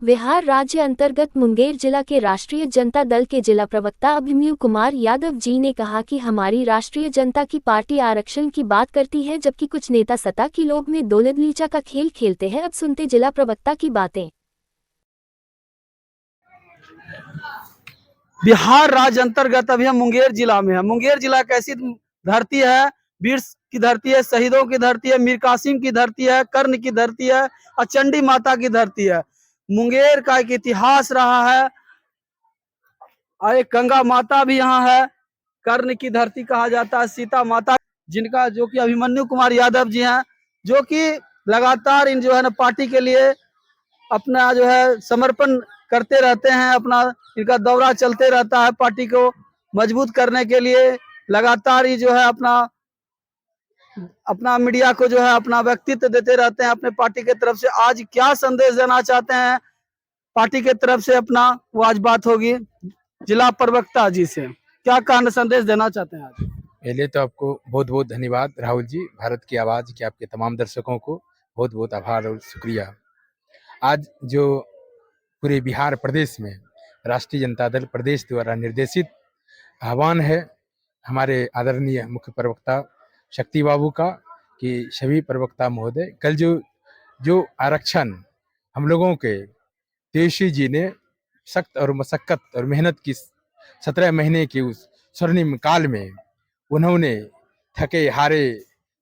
बिहार राज्य अंतर्गत मुंगेर जिला के राष्ट्रीय जनता दल के जिला प्रवक्ता अभिमन्यु कुमार यादव जी ने कहा कि हमारी राष्ट्रीय जनता की पार्टी आरक्षण की बात करती है, जबकि कुछ नेता सत्ता की लोभ में दौलत-लीचा का खेल खेलते हैं। अब सुनते जिला प्रवक्ता की बातें। बिहार राज्य अंतर्गत अभी हम मुंगेर जिला में है। मुंगेर जिला कैसी धरती है? वीर की धरती है, शहीदों की धरती है, मीर कासिम की धरती है, कर्ण की धरती है और चंडी माता की धरती है। मुंगेर का एक इतिहास रहा है और एक गंगा माता भी यहाँ है। कर्ण की धरती कहा जाता है, सीता माता, जिनका जो कि अभिमन्यु कुमार यादव जी हैं, जो कि लगातार इन जो है ना पार्टी के लिए अपना जो है समर्पण करते रहते हैं। अपना इनका दौरा चलते रहता है पार्टी को मजबूत करने के लिए। लगातार ही जो है अपना अपना मीडिया को जो है अपना व्यक्तित्व देते रहते हैं अपने पार्टी के तरफ से। आज क्या संदेश देना चाहते हैं पार्टी के तरफ से अपना, वो आज बात होगी जिला प्रवक्ता जी से। क्या कहना संदेश देना चाहते हैं आज? पहले तो आपको बहुत बहुत धन्यवाद राहुल जी, भारत की आवाज़ के आपके तमाम दर्शकों को बहुत बहुत आभार और शुक्रिया। आज जो पूरे बिहार प्रदेश में राष्ट्रीय जनता दल प्रदेश द्वारा निर्देशित आह्वान है हमारे आदरणीय मुख्य प्रवक्ता शक्ति बाबू का, कि सभी प्रवक्ता महोदय, कल जो जो आरक्षण हम लोगों के तेजस्वी जी ने सख्त और मशक्कत और मेहनत की 17 महीने के उस स्वर्णिम काल में उन्होंने थके हारे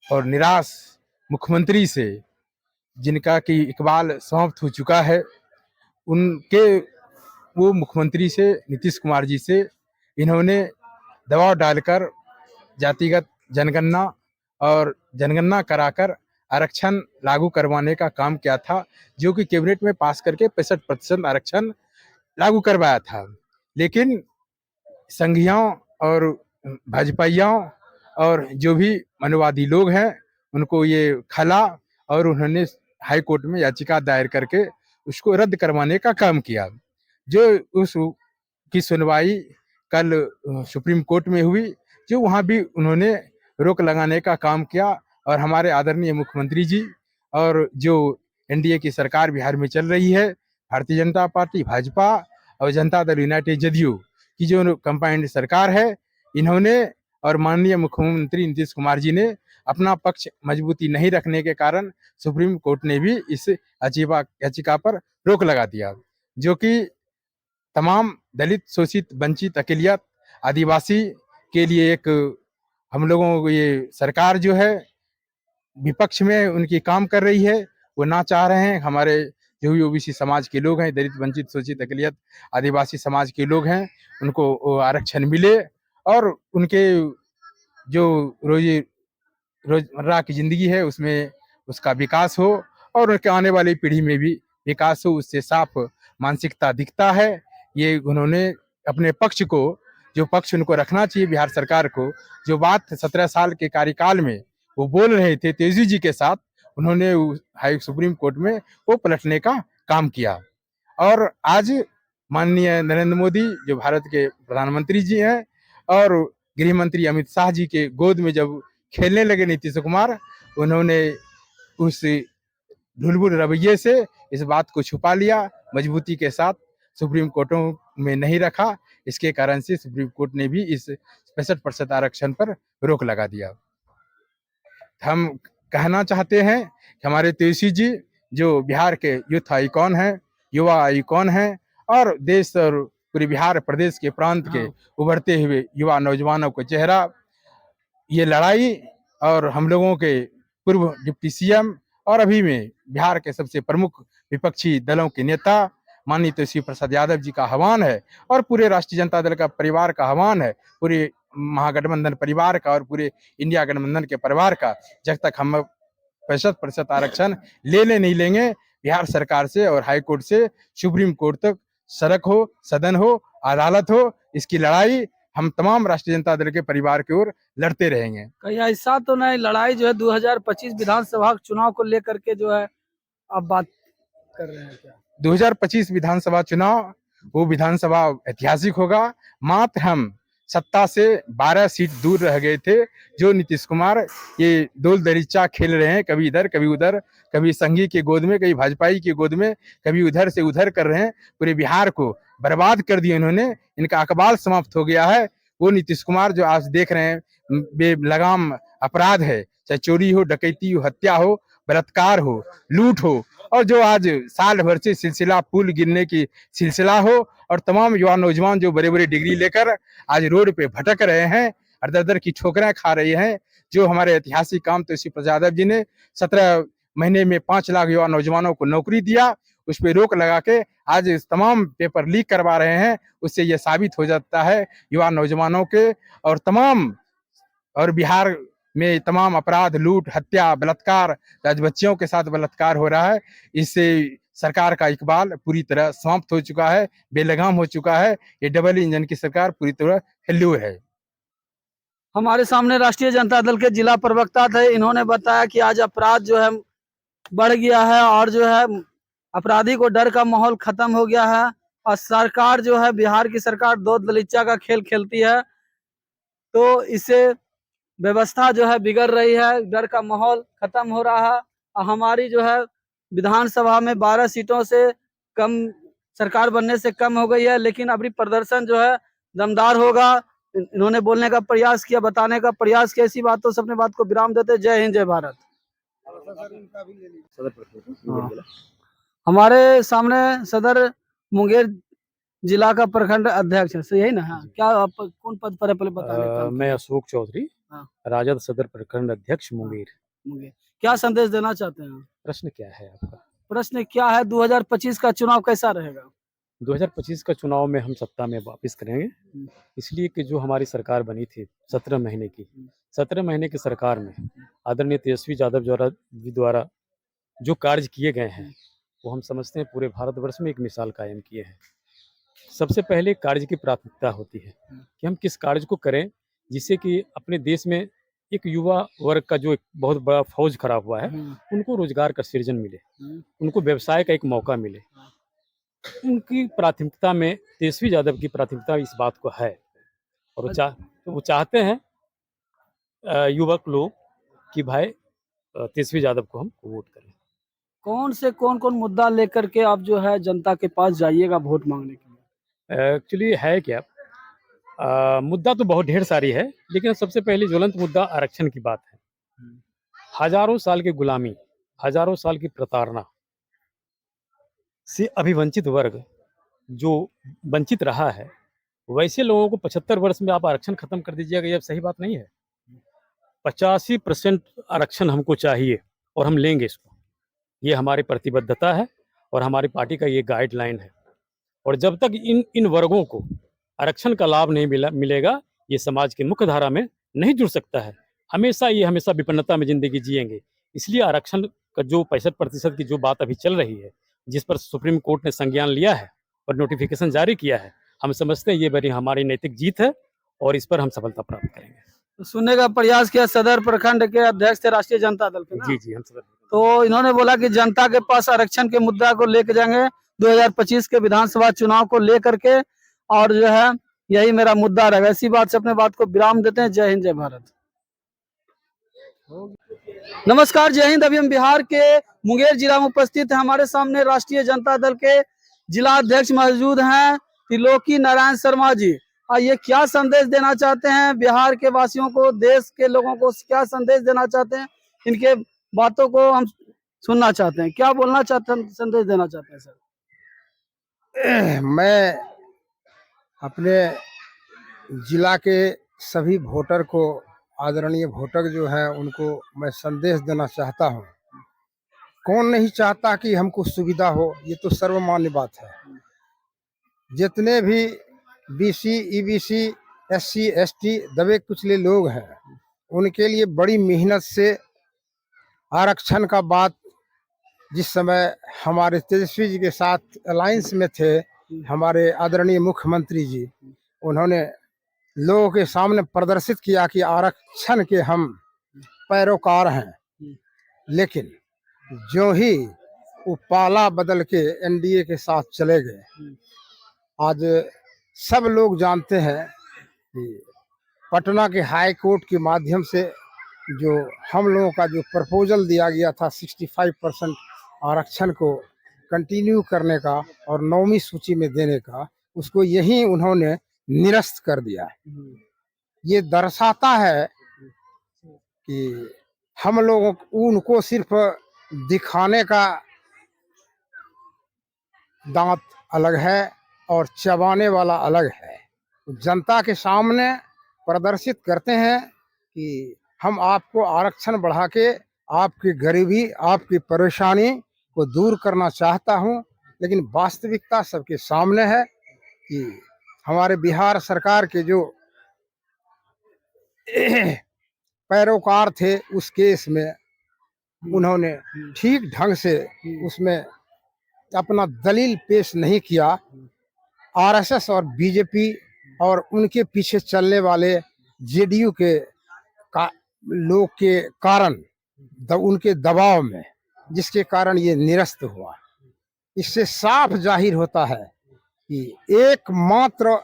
और निराश मुख्यमंत्री से, जिनका कि इकबाल समाप्त हो चुका है, उनके वो मुख्यमंत्री से, नीतीश कुमार जी से इन्होंने दबाव डालकर जातिगत जनगणना और जनगणना कराकर आरक्षण लागू करवाने का काम किया था, जो कि कैबिनेट में पास करके 65% आरक्षण लागू करवाया था। लेकिन संघियों और भाजपाइयों और जो भी मनुवादी लोग हैं, उनको ये खला और उन्होंने हाई कोर्ट में याचिका दायर करके उसको रद्द करवाने का काम किया। जो उस की सुनवाई कल सुप्रीम कोर्ट में हुई, जो वहाँ भी उन्होंने रोक लगाने का काम किया। और हमारे आदरणीय मुख्यमंत्री जी और जो एनडीए की सरकार बिहार में चल रही है, भारतीय जनता पार्टी, भाजपा और जनता दल यूनाइटेड जदयू की जो कंबाइंड सरकार है, इन्होंने और माननीय मुख्यमंत्री नीतीश कुमार जी ने अपना पक्ष मजबूती नहीं रखने के कारण सुप्रीम कोर्ट ने भी इस याचिका पर रोक लगा दिया, जो कि तमाम दलित, शोषित, वंचित, अकेलियत, आदिवासी के लिए एक हम लोगों को ये सरकार जो है विपक्ष में उनकी काम कर रही है। वो ना चाह रहे हैं हमारे जो भी ओबीसी समाज के लोग हैं, दलित, वंचित, शोषित, अकेलियत, आदिवासी समाज के लोग हैं, उनको आरक्षण मिले और उनके जो रोजमर्रा की जिंदगी है उसमें उसका विकास हो और उनके आने वाली पीढ़ी में भी विकास हो। उससे साफ मानसिकता दिखता है। ये उन्होंने अपने पक्ष को, जो पक्ष उनको रखना चाहिए बिहार सरकार को, जो बात 17 साल के कार्यकाल में वो बोल रहे थे तेजस्वी जी के साथ, उन्होंने हाई सुप्रीम कोर्ट में वो पलटने का काम किया। और आज माननीय नरेंद्र मोदी जो भारत के प्रधानमंत्री जी हैं और गृह मंत्री अमित शाह जी के गोद में जब खेलने लगे नीतीश कुमार, उन्होंने उस ढुलबुल रवैये से इस बात को छुपा लिया, मजबूती के साथ सुप्रीम कोर्टों में नहीं रखा। इसके कारण से सुप्रीम कोर्ट ने भी इस 65% आरक्षण पर रोक लगा दिया। हम कहना चाहते हैं कि हमारे तेजस्वी जी जो बिहार के यूथ आइकॉन हैं, युवा आइकॉन हैं और देश और पूरे बिहार प्रदेश के प्रांत के उभरते हुए युवा नौजवानों को चेहरा, ये लड़ाई और हम लोगों के पूर्व डिप्टी सीएम और अभी में बिहार के सबसे प्रमुख विपक्षी दलों के नेता माननीय तेजस्वी प्रसाद यादव जी का आह्वान है और पूरे राष्ट्रीय जनता दल का परिवार का आह्वान है, पूरे महागठबंधन परिवार का और पूरे इंडिया गठबंधन के परिवार का, जब तक हम 65% आरक्षण नहीं लेंगे बिहार सरकार से और हाई कोर्ट से सुप्रीम कोर्ट तक, सड़क हो, सदन हो, अदालत हो, इसकी लड़ाई हम तमाम राष्ट्रीय जनता दल के परिवार की ओर लड़ते रहेंगे। कहीं ऐसा तो नहीं लड़ाई जो है 2025 विधानसभा चुनाव को लेकर के जो है आप बात कर रहे हैं क्या? 2025 विधानसभा चुनाव वो विधानसभा ऐतिहासिक होगा। मात्र हम सत्ता से 12 सीट दूर रह गए थे। जो नीतीश कुमार ये दोल दरीचा खेल रहे हैं, कभी इधर कभी उधर, कभी संघी के गोद में, कभी भाजपाई के गोद में, कभी उधर से उधर कर रहे हैं। पूरे बिहार को बर्बाद कर दिया इन्होंने। इनका अकबाल समाप्त हो गया है। वो नीतीश कुमार जो आज देख रहे हैं, बेलगाम अपराध है, चाहे चोरी हो, डकैती हो, हत्या हो, बलात्कार हो, लूट हो, और जो आज साल भर से सिलसिला पुल गिरने की सिलसिला हो, और तमाम युवा नौजवान जो बड़े बड़े डिग्री लेकर आज रोड पे भटक रहे हैं, दर दर की ठोकरें खा रहे हैं। जो हमारे ऐतिहासिक काम तेजस्वी प्रसाद यादव जी ने 17 महीने में 5 लाख युवा नौजवानों को नौकरी दिया, उस पर रोक लगा के आज तमाम पेपर लीक करवा रहे हैं। उससे यह साबित हो जाता है युवा नौजवानों के और तमाम और बिहार में तमाम अपराध, लूट, हत्या, बलात्कार, आज बच्चियों के साथ बलात्कार हो रहा है। इससे सरकार का इकबाल पूरी तरह समाप्त हो चुका है, बेलगाम हो चुका है। ये डबल इंजन की सरकार पूरी तरह फेल्यूर है। हमारे सामने राष्ट्रीय जनता दल के जिला प्रवक्ता थे। इन्होंने बताया कि आज अपराध जो है बढ़ गया है और जो है अपराधी को डर का माहौल खत्म हो गया है, और सरकार जो है बिहार की सरकार दो दलीचा का खेल खेलती है, तो इससे व्यवस्था जो है बिगड़ रही है, डर का माहौल खत्म हो रहा है। और हमारी जो है विधानसभा में 12 सीटों से कम सरकार बनने से कम हो गई है, लेकिन अभी प्रदर्शन जो है दमदार होगा। इन्होंने बोलने का प्रयास किया, बताने का प्रयास किया। ऐसी बातों से अपने बात को विराम देते। जय हिंद, जय भारत। हाँ। हमारे सामने सदर मुंगेर जिला का प्रखंड अध्यक्ष है, यही ना? हाँ। क्या आप कौन पद पर है, पहले बताने? मैं अशोक चौधरी, हाँ। राजद सदर प्रखंड अध्यक्ष मुंगेर। क्या संदेश देना चाहते हैं? प्रश्न क्या है आपका? प्रश्न क्या है, 2025 का चुनाव कैसा रहेगा? 2025 का चुनाव में हम सत्ता में वापस करेंगे, इसलिए कि जो हमारी सरकार बनी थी 17 महीने की, 17 महीने की सरकार में आदरणीय तेजस्वी यादव जी द्वारा जो कार्य किए गए हैं वो हम समझते हैं पूरे भारतवर्ष में एक मिसाल कायम किए हैं। सबसे पहले कार्य की प्राथमिकता होती है कि हम किस कार्य को करें जिससे कि अपने देश में एक युवा वर्ग का जो एक बहुत बड़ा फौज खड़ा हुआ है, उनको रोजगार का सृजन मिले, उनको व्यवसाय का एक मौका मिले। उनकी प्राथमिकता में तेजस्वी यादव की प्राथमिकता इस बात को है, और वो चाहते हैं युवक लोग कि भाई तेजस्वी यादव को हम वोट करें। कौन कौन मुद्दा लेकर के आप जो है जनता के पास जाइएगा वोट मांगने के लिए? एक्चुअली है क्या, मुद्दा तो बहुत ढेर सारी है, लेकिन सबसे पहले ज्वलंत मुद्दा आरक्षण की बात है। हजारों साल की गुलामी, हजारों साल की प्रताड़ना से अभिवंचित वर्ग जो वंचित रहा है, वैसे लोगों को 75 वर्ष में आप आरक्षण खत्म कर दीजिएगा, ये सही बात नहीं है। 85% आरक्षण हमको चाहिए और हम लेंगे इसको। ये हमारी प्रतिबद्धता है और हमारी पार्टी का ये गाइडलाइन है। और जब तक इन वर्गों को आरक्षण का लाभ नहीं मिलेगा, ये समाज की मुख्य धारा में नहीं जुड़ सकता है। हमेशा विपन्नता में जिंदगी जिएंगे। इसलिए आरक्षण का जो 65% की जो बात अभी चल रही है, जिस पर सुप्रीम कोर्ट ने संज्ञान लिया है और नोटिफिकेशन जारी किया है, हम समझते हैं ये बड़ी हमारी नैतिक जीत है और इस पर हम सफलता प्राप्त करेंगे। तो सुनने का प्रयास किया सदर प्रखंड के अध्यक्ष थे राष्ट्रीय जनता दल के। जी हम सदर। तो इन्होंने बोला कि जनता के पास आरक्षण के मुद्दा को लेकर जाएंगे 2025 के विधानसभा चुनाव को लेकर के, और जो है यही मेरा मुद्दा रहेगा। इसी बात से अपने बात को विराम देते हैं। जय हिंद, जय भारत। नमस्कार, जय हिंद। अभी हम बिहार के मुंगेर जिला में उपस्थित है। हमारे सामने राष्ट्रीय जनता दल के जिला अध्यक्ष मौजूद हैं, त्रिलोकी नारायण शर्मा जी। ये क्या संदेश देना चाहते हैं बिहार के वासियों को, देश के लोगों को क्या संदेश देना चाहते हैं? इनके बातों को हम सुनना चाहते हैं। क्या बोलना चाहते हैं, संदेश देना चाहते हैं सर? मैं अपने जिला के सभी वोटर को, आदरणीय वोटर जो हैं उनको मैं संदेश देना चाहता हूं। कौन नहीं चाहता कि हमको सुविधा हो, ये तो सर्वमान्य बात है। जितने भी बीसी, ईबीसी, एससी, एसटी दबे कुचले लोग हैं, उनके लिए बड़ी मेहनत से आरक्षण का बात जिस समय हमारे तेजस्वी जी के साथ अलायंस में थे, हमारे आदरणीय मुख्यमंत्री जी, उन्होंने लोगों के सामने प्रदर्शित किया कि आरक्षण के हम पैरोकार हैं। लेकिन जो ही वो पाला बदल के एनडीए के साथ चले गए, आज सब लोग जानते हैं कि पटना के हाई कोर्ट के माध्यम से जो हम लोगों का जो प्रपोजल दिया गया था 65% आरक्षण को कंटिन्यू करने का और 9वीं सूची में देने का, उसको यही उन्होंने निरस्त कर दिया है। ये दर्शाता है कि हम लोगों उनको सिर्फ दिखाने का दांत अलग है और चबाने वाला अलग है। जनता के सामने प्रदर्शित करते हैं कि हम आपको आरक्षण बढ़ा के आपकी गरीबी, आपकी परेशानी को दूर करना चाहता हूं, लेकिन वास्तविकता सबके सामने है कि हमारे बिहार सरकार के जो पैरोकार थे उस केस में उन्होंने ठीक ढंग से उसमें अपना दलील पेश नहीं किया। आरएसएस और बीजेपी और उनके पीछे चलने वाले जेडीयू के लोग के कारण उनके दबाव में, जिसके कारण ये निरस्त हुआ। इससे साफ जाहिर होता है कि एकमात्र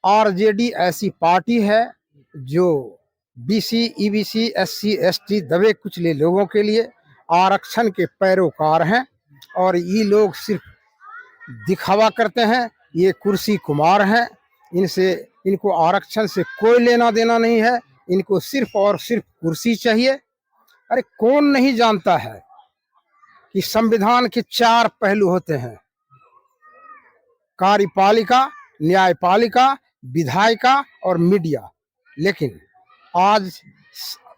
आरजेडी ऐसी पार्टी है जो बीसी, ईबीसी, एससी, एसटी दबे कुचले लोगों के लिए आरक्षण के पैरोकार हैं और ये लोग सिर्फ दिखावा करते हैं। ये कुर्सी कुमार हैं, इनको आरक्षण से कोई लेना देना नहीं है, इनको सिर्फ और सिर्फ कुर्सी चाहिए। अरे कौन नहीं जानता है कि संविधान के 4 पहलू होते हैं, कार्यपालिका, न्यायपालिका, विधायिका और मीडिया। लेकिन आज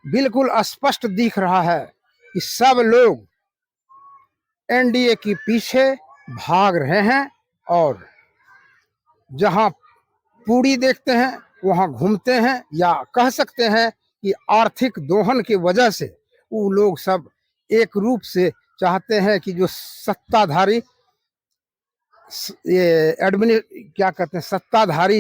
बिल्कुल स्पष्ट दिख रहा है कि सब लोग एनडीए के पीछे भाग रहे हैं और जहां पूरी देखते हैं वहां घूमते हैं, या कह सकते हैं कि आर्थिक दोहन की वजह से वो लोग सब एक रूप से चाहते हैं कि जो सत्ताधारी, ये क्या कहते हैं, सत्ताधारी